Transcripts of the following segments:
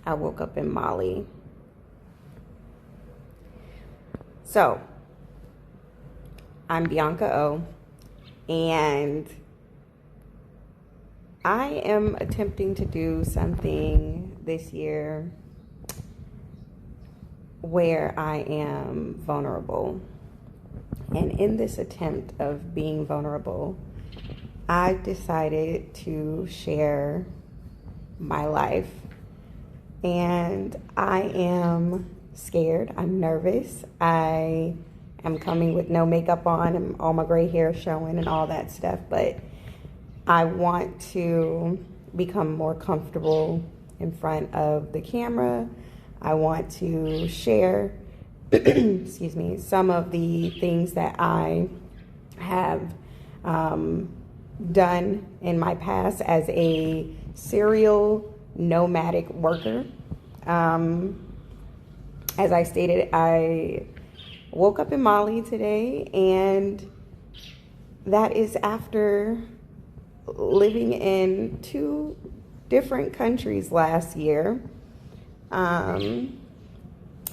I woke up in Mali. So, I'm Bianca O, and I am attempting to do something this year where I am vulnerable. And in this attempt of being vulnerable, I decided to share my life. And I am scared. I'm nervous. I am coming with no makeup on and all my gray hair showing and all that stuff. But I want to become more comfortable in front of the camera. I want to share excuse me, some of the things that I have done in my past as a serial nomadic worker. As I stated, I woke up in Mali today, and that is after living in 2 different countries last year.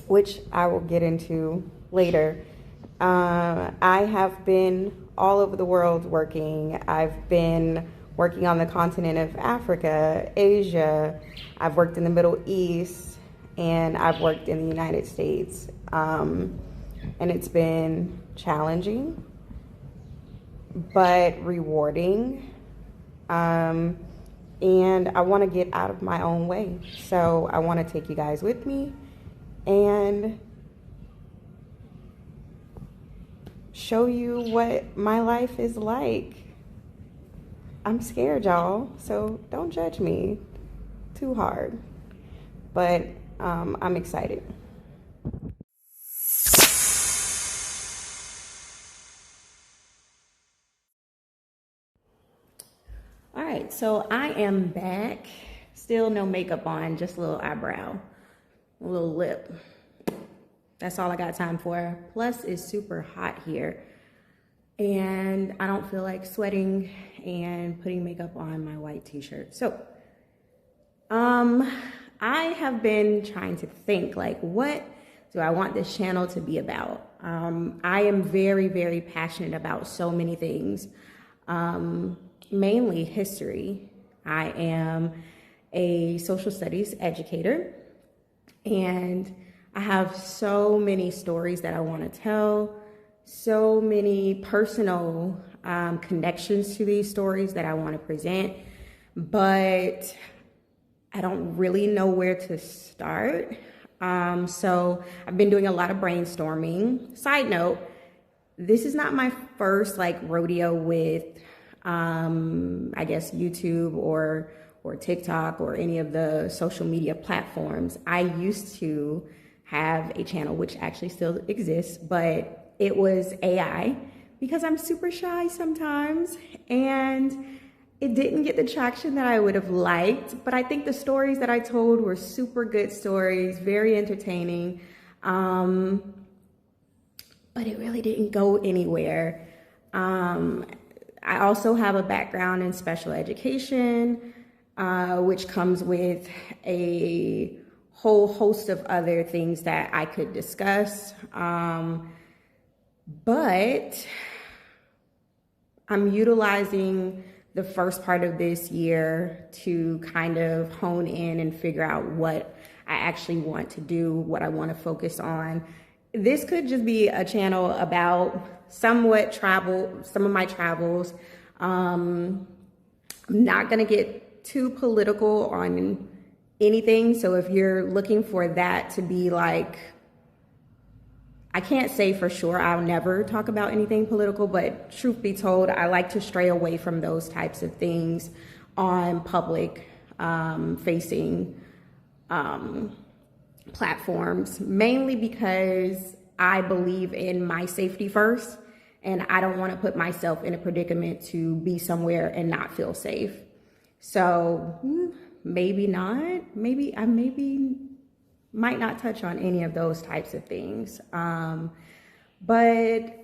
Which I will get into later. I have been all over the world working. I've been working on the continent of Africa, Asia. I've worked in the Middle East, and I've worked in the United States. And it's been challenging, but rewarding. And I want to get out of my own way. So I want to take you guys with me and show you what my life is like. I'm scared, y'all, so don't judge me too hard. But I'm excited. All right, so I am back. Still no makeup on, just a little eyebrow. A little lip. That's all I got time for. Plus, it's super hot here, and I don't feel like sweating and putting makeup on my white t-shirt. So, I have been trying to think, like, what do I want this channel to be about? I am very, very passionate about so many things, mainly history. I am a social studies educator. And I have so many stories that I want to tell, so many personal connections to these stories that I want to present, but I don't really know where to start. So I've been doing a lot of brainstorming. Side note, this is not my first rodeo with, I guess, YouTube or TikTok or any of the social media platforms. I used to have a channel which actually still exists, but it was AI because I'm super shy sometimes, and it didn't get the traction that I would have liked. But I think the stories that I told were super good stories, very entertaining, but it really didn't go anywhere. I also have a background in special education, which comes with a whole host of other things that I could discuss. But I'm utilizing the first part of this year to kind of hone in and figure out what I actually want to do, what I want to focus on. This could just be a channel about some of my travels. I'm not going to get too political on anything. So if you're looking for that to be I can't say for sure I'll never talk about anything political, but truth be told, I like to stray away from those types of things on public facing platforms, mainly because I believe in my safety first, and I don't want to put myself in a predicament to be somewhere and not feel safe. So maybe not, maybe I might not touch on any of those types of things. But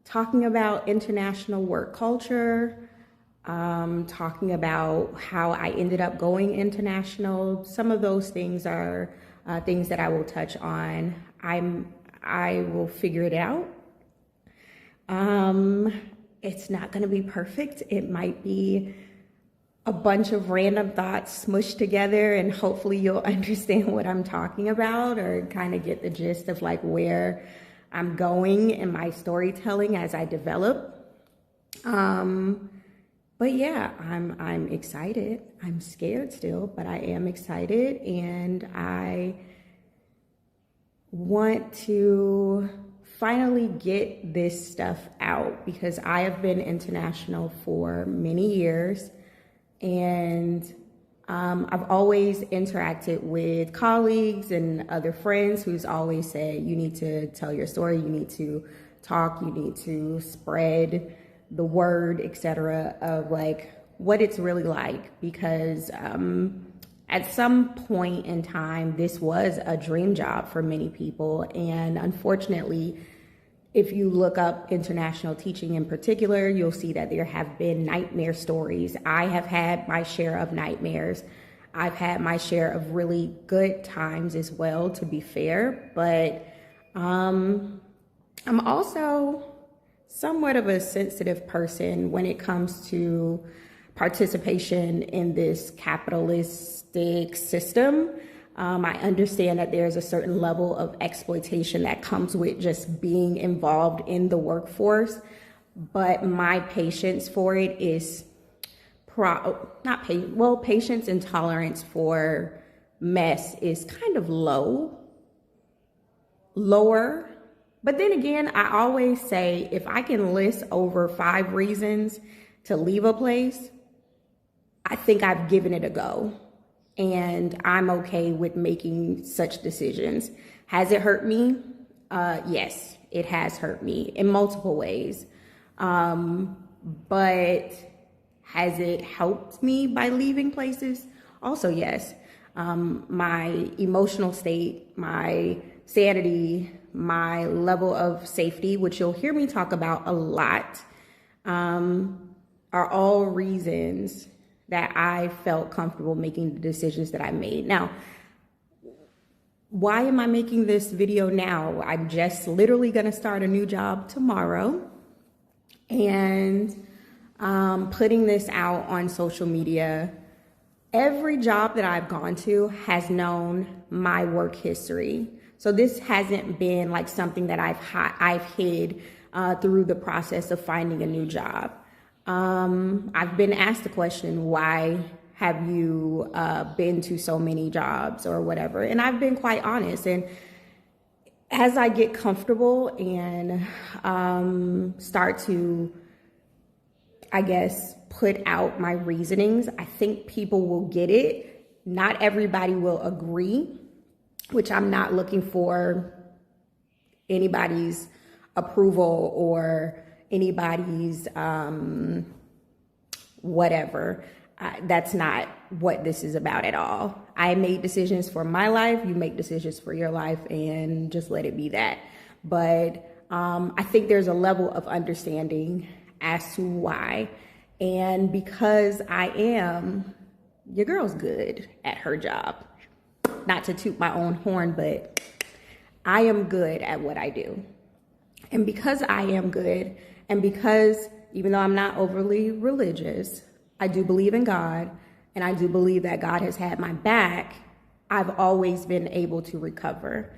talking about international work culture, talking about how I ended up going international. Some of those things are things that I will touch on. I will figure it out. It's not going to be perfect. It might be a bunch of random thoughts smushed together, and hopefully you'll understand what I'm talking about, or kind of get the gist of like where I'm going in my storytelling as I develop. But yeah, I'm excited. I'm scared still, but I am excited, and I want to finally get this stuff out because I have been international for many years, and I've always interacted with colleagues and other friends who's always said, you need to tell your story, you need to talk, you need to spread the word, etc., of like what it's really like, because at some point in time, this was a dream job for many people. And unfortunately, if you look up international teaching in particular, you'll see that there have been nightmare stories. I have had my share of nightmares. I've had my share of really good times as well, to be fair. But I'm also somewhat of a sensitive person when it comes to participation in this capitalistic system. I understand that there's a certain level of exploitation that comes with just being involved in the workforce, but my patience for it is patience and tolerance for mess is kind of lower. But then again, I always say, if I can list over 5 reasons to leave a place, I think I've given it a go. And I'm okay with making such decisions. Has it hurt me? Yes, it has hurt me in multiple ways. But has it helped me by leaving places? Also, yes. My emotional state, my sanity, my level of safety, which you'll hear me talk about a lot, are all reasons that I felt comfortable making the decisions that I made. Now, why am I making this video now? I'm just literally gonna start a new job tomorrow, and putting this out on social media. Every job that I've gone to has known my work history. So this hasn't been like something that I've hid through the process of finding a new job. I've been asked the question, why have you been to so many jobs or whatever? And I've been quite honest. And as I get comfortable and start to, I guess, put out my reasonings, I think people will get it. Not everybody will agree, which I'm not looking for anybody's approval or anybody's whatever. That's not what this is about at all. I made decisions for my life. You make decisions for your life, and just let it be that. But I think there's a level of understanding as to why. And because your girl's good at her job. Not to toot my own horn, but I am good at what I do. And because I am good, and because even though I'm not overly religious, I do believe in God, and I do believe that God has had my back, I've always been able to recover.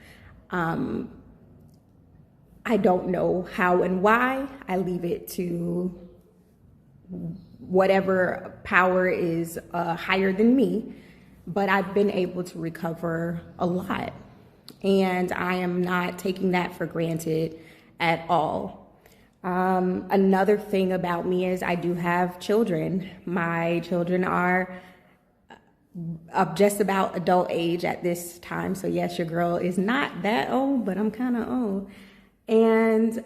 I don't know how and why. I leave it to whatever power is higher than me, but I've been able to recover a lot. And I am not taking that for granted at all. Another thing about me is I do have children. My children are just about adult age at this time. So yes, your girl is not that old, but I'm kind of old. And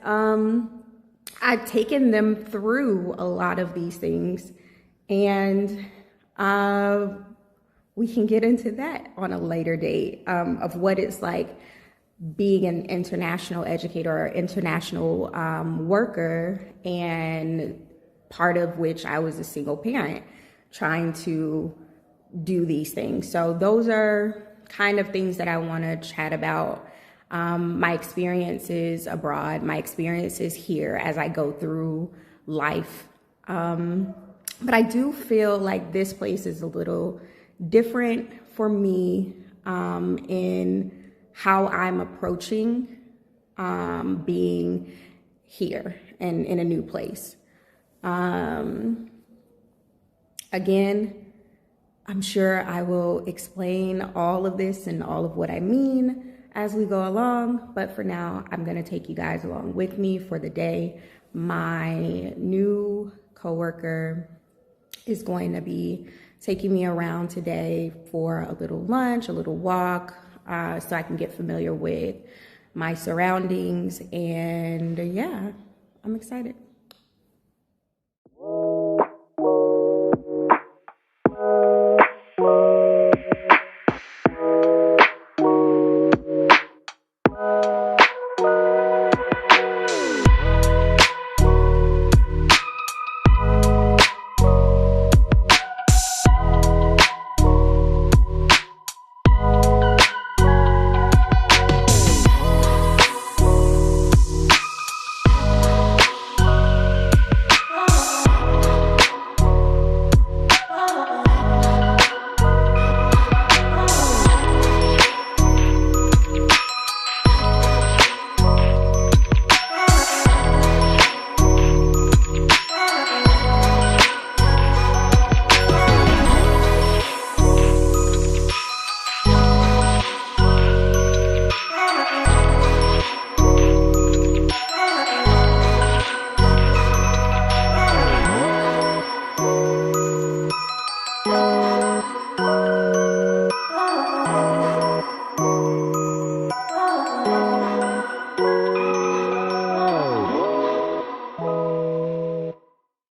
I've taken them through a lot of these things. And we can get into that on a later date of what it's like being an international educator or international worker and part of which I was a single parent trying to do these things. So those are kind of things that I want to chat about. My experiences abroad, my experiences here as I go through life. But I do feel like this place is a little different for me in how I'm approaching being here and in a new place. Again, I'm sure I will explain all of this and all of what I mean as we go along, but for now, I'm gonna take you guys along with me for the day. My new coworker is going to be taking me around today for a little lunch, a little walk, so I can get familiar with my surroundings, and yeah, I'm excited.